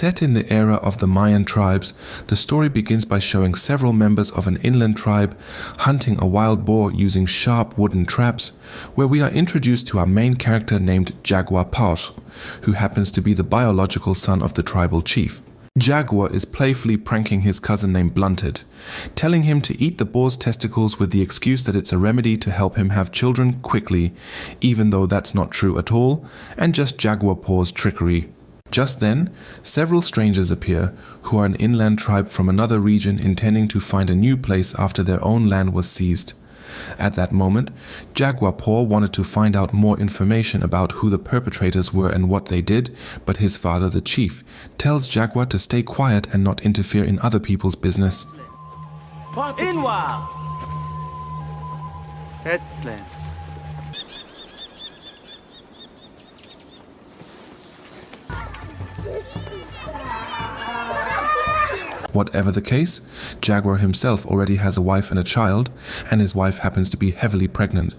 Set in the era of the Mayan tribes, the story begins by showing several members of an inland tribe hunting a wild boar using sharp wooden traps, where we are introduced to our main character named Jaguar Paw, who happens to be the biological son of the tribal chief. Jaguar is playfully pranking his cousin named Blunted, telling him to eat the boar's testicles with the excuse that it's a remedy to help him have children quickly, even though that's not true at all, and just Jaguar Paw's trickery. Just then, several strangers appear, who are an inland tribe from another region intending to find a new place after their own land was seized. At that moment, Jaguar Paw wanted to find out more information about who the perpetrators were and what they did, but his father, the chief, tells Jaguar to stay quiet and not interfere in other people's business. Excellent. Whatever the case, Jaguar himself already has a wife and a child, and his wife happens to be heavily pregnant.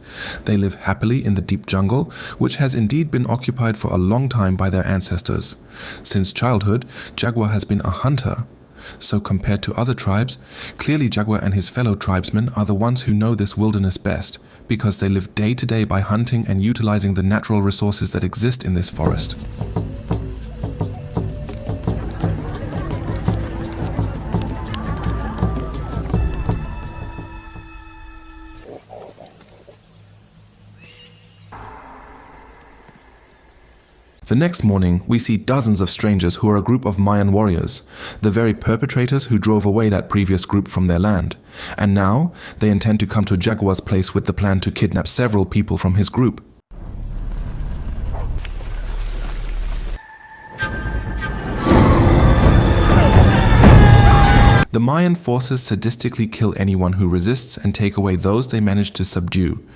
They live happily in the deep jungle, which has indeed been occupied for a long time by their ancestors. Since childhood, Jaguar has been a hunter. So compared to other tribes, clearly Jaguar and his fellow tribesmen are the ones who know this wilderness best, because they live day to day by hunting and utilizing the natural resources that exist in this forest. The next morning, we see dozens of strangers who are a group of Mayan warriors, the very perpetrators who drove away that previous group from their land. And now, they intend to come to Jaguar's place with the plan to kidnap several people from his group. The Mayan forces sadistically kill anyone who resists and take away those they manage to subdue.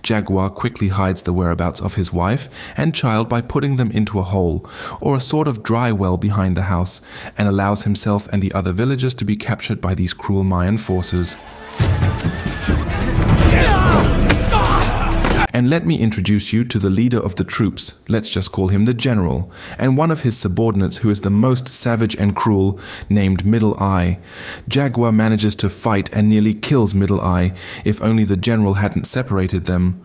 Jaguar quickly hides the whereabouts of his wife and child by putting them into a hole, or a sort of dry well behind the house, and allows himself and the other villagers to be captured by these cruel Mayan forces. And let me introduce you to the leader of the troops, let's just call him the general, and one of his subordinates who is the most savage and cruel, named Middle Eye. Jaguar manages to fight and nearly kills Middle Eye, if only the general hadn't separated them.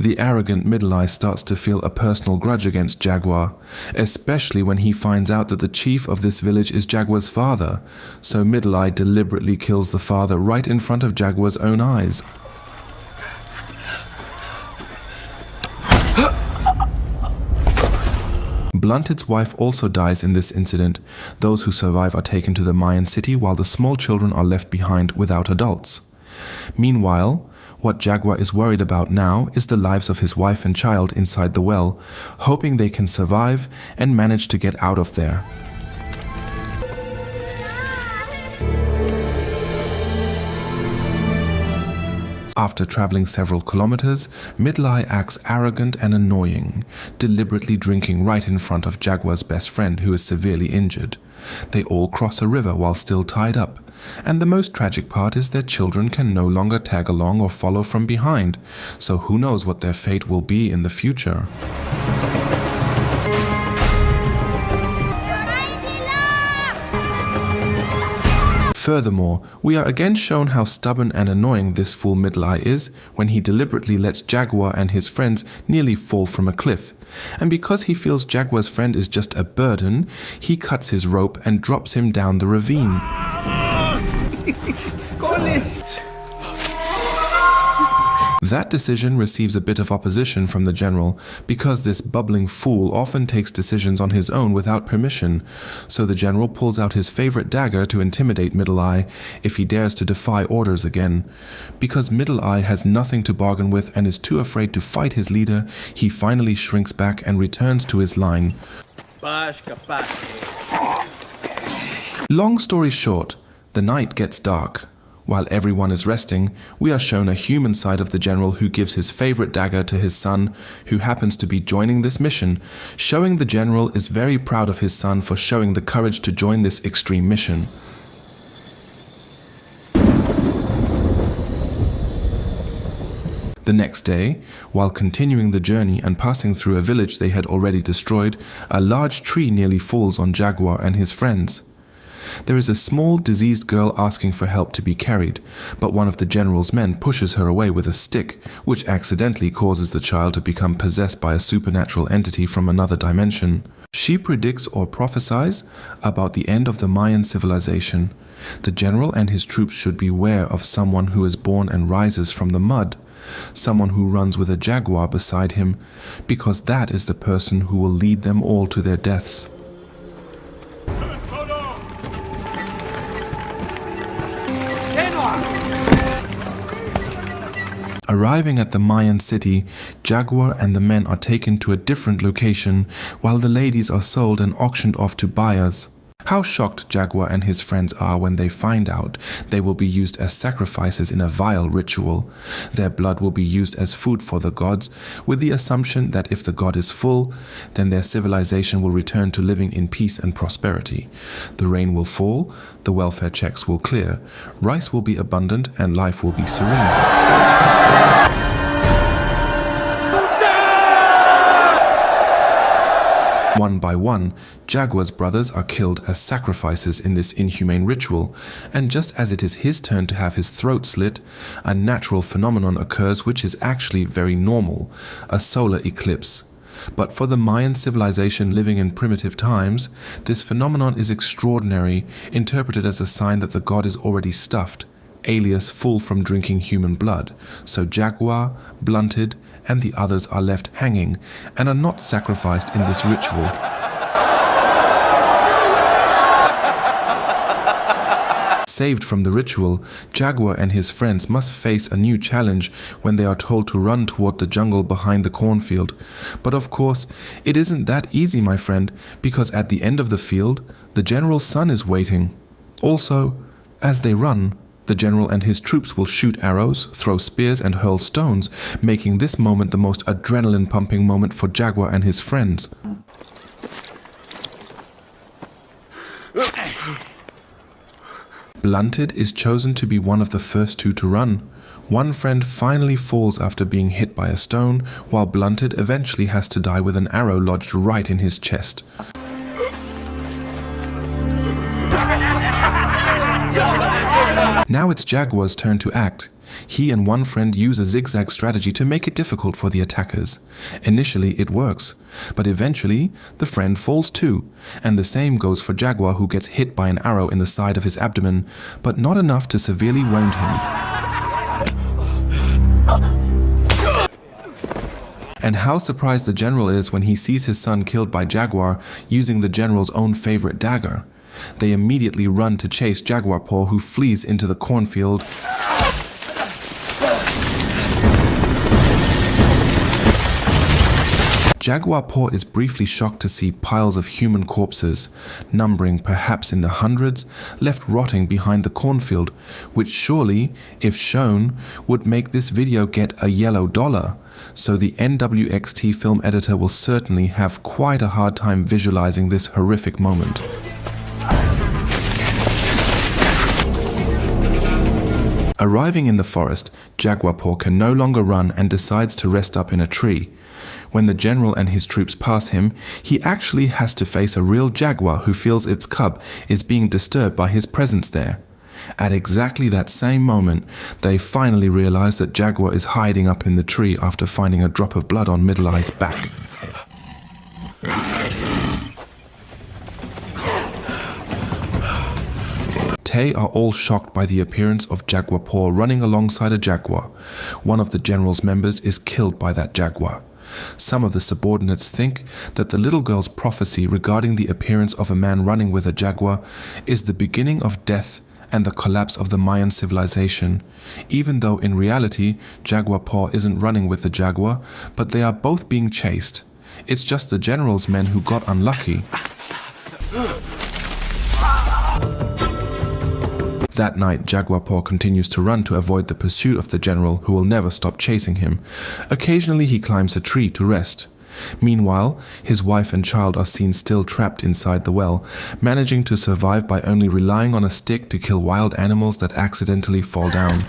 The arrogant Middle Eye starts to feel a personal grudge against Jaguar, especially when he finds out that the chief of this village is Jaguar's father, so Middle Eye deliberately kills the father right in front of Jaguar's own eyes. Blunted's wife also dies in this incident. Those who survive are taken to the Mayan city while the small children are left behind without adults. Meanwhile, what Jaguar is worried about now is the lives of his wife and child inside the well, hoping they can survive and manage to get out of there. After traveling several kilometers, Middle Eye acts arrogant and annoying, deliberately drinking right in front of Jaguar's best friend who is severely injured. They all cross a river while still tied up, and the most tragic part is their children can no longer tag along or follow from behind, so who knows what their fate will be in the future. Furthermore, we are again shown how stubborn and annoying this fool Middle Eye is when he deliberately lets Jaguar and his friends nearly fall from a cliff. And because he feels Jaguar's friend is just a burden, he cuts his rope and drops him down the ravine. That decision receives a bit of opposition from the general, because this bubbling fool often takes decisions on his own without permission, so the general pulls out his favorite dagger to intimidate Middle Eye if he dares to defy orders again. Because Middle Eye has nothing to bargain with and is too afraid to fight his leader, he finally shrinks back and returns to his line. Long story short, the night gets dark. While everyone is resting, we are shown a human side of the general who gives his favorite dagger to his son, who happens to be joining this mission, showing the general is very proud of his son for showing the courage to join this extreme mission. The next day, while continuing the journey and passing through a village they had already destroyed, a large tree nearly falls on Jaguar and his friends. There is a small, diseased girl asking for help to be carried, but one of the general's men pushes her away with a stick, which accidentally causes the child to become possessed by a supernatural entity from another dimension. She predicts or prophesies about the end of the Mayan civilization. The general and his troops should beware of someone who is born and rises from the mud, someone who runs with a jaguar beside him, because that is the person who will lead them all to their deaths. Arriving at the Mayan city, Jaguar and the men are taken to a different location, while the ladies are sold and auctioned off to buyers. How shocked Jaguar and his friends are when they find out they will be used as sacrifices in a vile ritual. Their blood will be used as food for the gods, with the assumption that if the god is full, then their civilization will return to living in peace and prosperity. The rain will fall, the welfare checks will clear, rice will be abundant, and life will be serene. One by one, Jaguar's brothers are killed as sacrifices in this inhumane ritual, and just as it is his turn to have his throat slit, a natural phenomenon occurs which is actually very normal, a solar eclipse. But for the Mayan civilization living in primitive times, this phenomenon is extraordinary, interpreted as a sign that the god is already stuffed, alias full from drinking human blood, so Jaguar, Blunted, and the others are left hanging and are not sacrificed in this ritual. Saved from the ritual, Jaguar and his friends must face a new challenge when they are told to run toward the jungle behind the cornfield. But of course, it isn't that easy, my friend, because at the end of the field, the general's son is waiting. Also, as they run, the general and his troops will shoot arrows, throw spears, and hurl stones, making this moment the most adrenaline-pumping moment for Jaguar and his friends. Blunted is chosen to be one of the first two to run. One friend finally falls after being hit by a stone, while Blunted eventually has to die with an arrow lodged right in his chest. Now it's Jaguar's turn to act. He and one friend use a zigzag strategy to make it difficult for the attackers. Initially it works, but eventually the friend falls too, and the same goes for Jaguar, who gets hit by an arrow in the side of his abdomen, but not enough to severely wound him. And how surprised the general is when he sees his son killed by Jaguar using the general's own favorite dagger. They immediately run to chase Jaguar Paw, who flees into the cornfield. Jaguar Paw is briefly shocked to see piles of human corpses, numbering perhaps in the hundreds, left rotting behind the cornfield, which surely, if shown, would make this video get a yellow dollar. So the NWXT film editor will certainly have quite a hard time visualizing this horrific moment. Arriving in the forest, Jaguar Paw can no longer run and decides to rest up in a tree. When the general and his troops pass him, he actually has to face a real jaguar who feels its cub is being disturbed by his presence there. At exactly that same moment, they finally realize that Jaguar is hiding up in the tree after finding a drop of blood on Middle Eye's back. They are all shocked by the appearance of Jaguar Paw running alongside a jaguar. One of the general's members is killed by that jaguar. Some of the subordinates think that the little girl's prophecy regarding the appearance of a man running with a jaguar is the beginning of death and the collapse of the Mayan civilization, even though in reality Jaguar Paw isn't running with the jaguar, but they are both being chased. It's just the general's men who got unlucky. That night, Jaguar Paw continues to run to avoid the pursuit of the general, who will never stop chasing him. Occasionally he climbs a tree to rest. Meanwhile, his wife and child are seen still trapped inside the well, managing to survive by only relying on a stick to kill wild animals that accidentally fall down.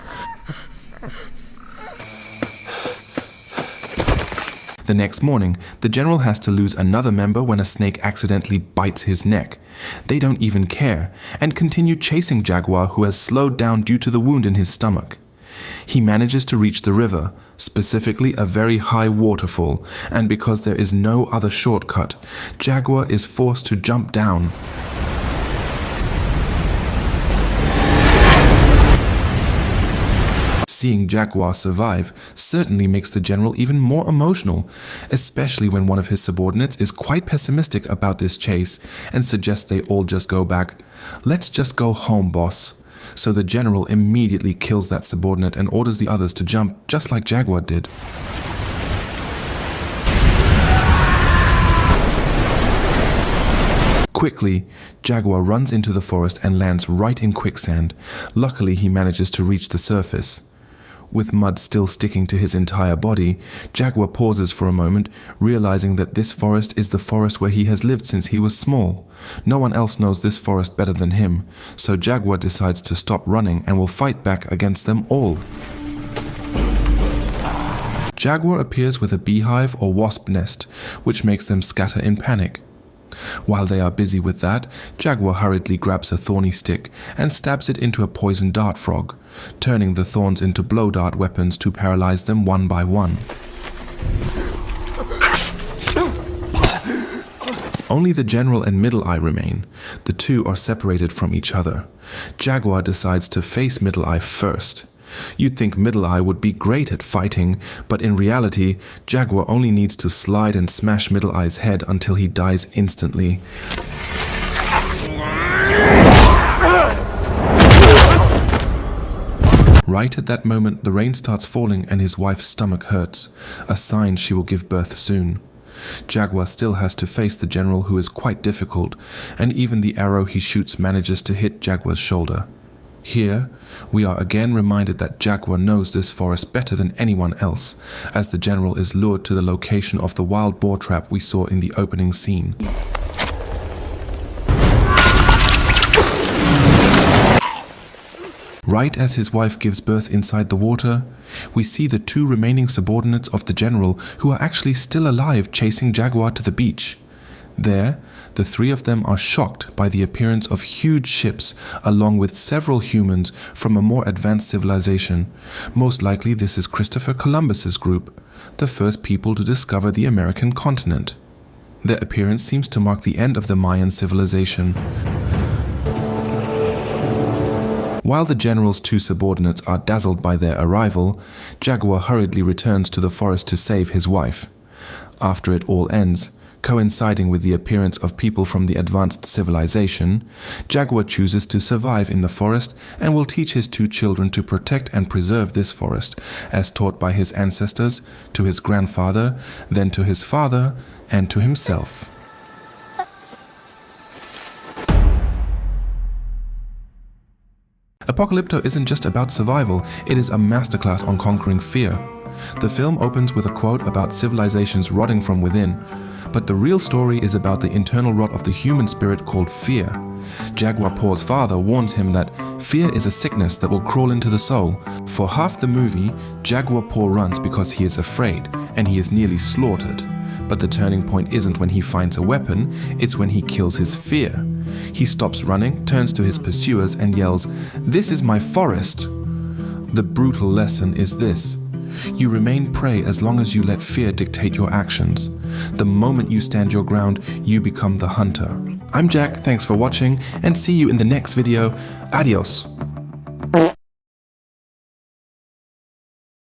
The next morning, the general has to lose another member when a snake accidentally bites his neck. They don't even care, and continue chasing Jaguar, who has slowed down due to the wound in his stomach. He manages to reach the river, specifically a very high waterfall, and because there is no other shortcut, Jaguar is forced to jump down. Seeing Jaguar survive certainly makes the general even more emotional, especially when one of his subordinates is quite pessimistic about this chase and suggests they all just go back. "Let's just go home, boss." So the general immediately kills that subordinate and orders the others to jump, just like Jaguar did. Quickly, Jaguar runs into the forest and lands right in quicksand. Luckily, he manages to reach the surface. With mud still sticking to his entire body, Jaguar pauses for a moment, realizing that this forest is the forest where he has lived since he was small. No one else knows this forest better than him, so Jaguar decides to stop running and will fight back against them all. Jaguar appears with a beehive or wasp nest, which makes them scatter in panic. While they are busy with that, Jaguar hurriedly grabs a thorny stick and stabs it into a poison dart frog, turning the thorns into blow dart weapons to paralyze them one by one. Only the general and Middle Eye remain. The two are separated from each other. Jaguar decides to face Middle Eye first. You'd think Middle Eye would be great at fighting, but in reality, Jaguar only needs to slide and smash Middle Eye's head until he dies instantly. Right at that moment, the rain starts falling and his wife's stomach hurts, a sign she will give birth soon. Jaguar still has to face the general, who is quite difficult, and even the arrow he shoots manages to hit Jaguar's shoulder. Here, we are again reminded that Jaguar knows this forest better than anyone else, as the general is lured to the location of the wild boar trap we saw in the opening scene. Right as his wife gives birth inside the water, we see the two remaining subordinates of the general who are actually still alive chasing Jaguar to the beach. There, the three of them are shocked by the appearance of huge ships along with several humans from a more advanced civilization. Most likely this is Christopher Columbus's group, the first people to discover the American continent. Their appearance seems to mark the end of the Mayan civilization. While the general's two subordinates are dazzled by their arrival, Jaguar hurriedly returns to the forest to save his wife. After it all ends, coinciding with the appearance of people from the advanced civilization, Jaguar chooses to survive in the forest and will teach his two children to protect and preserve this forest, as taught by his ancestors, to his grandfather, then to his father, and to himself. Apocalypto isn't just about survival, it is a masterclass on conquering fear. The film opens with a quote about civilizations rotting from within, but the real story is about the internal rot of the human spirit called fear. Jaguar Paw's father warns him that fear is a sickness that will crawl into the soul. For half the movie, Jaguar Paw runs because he is afraid, and he is nearly slaughtered. But the turning point isn't when he finds a weapon, it's when he kills his fear. He stops running, turns to his pursuers and yells, "This is my forest!" The brutal lesson is this: you remain prey as long as you let fear dictate your actions. The moment you stand your ground, you become the hunter. I'm Jack, thanks for watching, and see you in the next video. Adios!